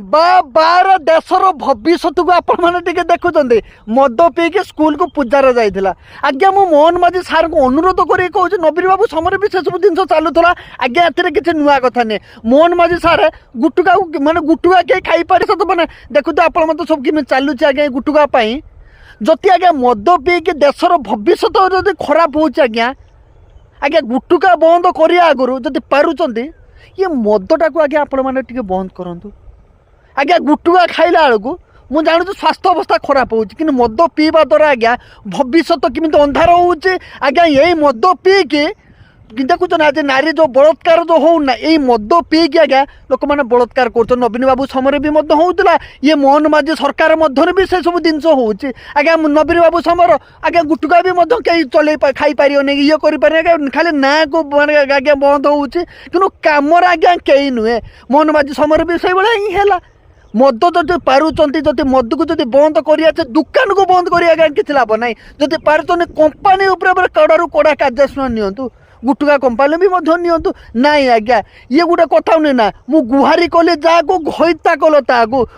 बार देशर भविष्य को आपण मैंने देखुं मद पीके स्कूल को पूजार जाइला आज्ञा मु मोहन माझी सार को अनुरोध कर कहूँ नवीन बाबू समय भी से सब जिन चलूला आज्ञा ए किसी नुआ कथा नहीं मोहन माझी सार गुटुका माने गुटुका कहीं खाई पारे तो मैंने देखु तो आप सब कि चलुचे आज्ञा गुटुका जदि आज्ञा मद पीके देशर भविष्य जब खराब हो आज्ञा गुटुका बंद करने आगु जदि पारुंट ये मदटा को आज्ञा आपण मैंने बंद करूँ आज्ञा गुटुका खाइला बेलू मुझे जानू स्वास्थ्य अवस्था खराब हो मद पीवा द्वारा आज्ञा भविष्य केमी अंधार हो आज्ञा यही मद पीके देखुन आज नारी जो बलात्कार जो होना यही मद पीके आज्ञा लोक मैंने बलात्कार कर नवीन बाबू समय भी होता ये मोहन माझी सरकार मध्य भी से सब जिन हो आज्ञा नवीन बाबू समय आज्ञा गुटुका भी कहीं चल खाई पार ये कर खाली ना को आज्ञा बंद हो कम आज्ञा कई नुहे मोहन माझी समय भी से भाई ही है मद जब पारुंट जब मद को जब बंद कर दुकान को बंद कर किसी लाभ ना जब पार्टी कंपानी कड़ारू कड़ा कार्यानुष्ठान नियंतु गुटुका कंपानी भी नियंतु नाई आज्ञा ये गोटे कथा नहीं ना मु गुहारी कली जहाँ को घईता कल ताकू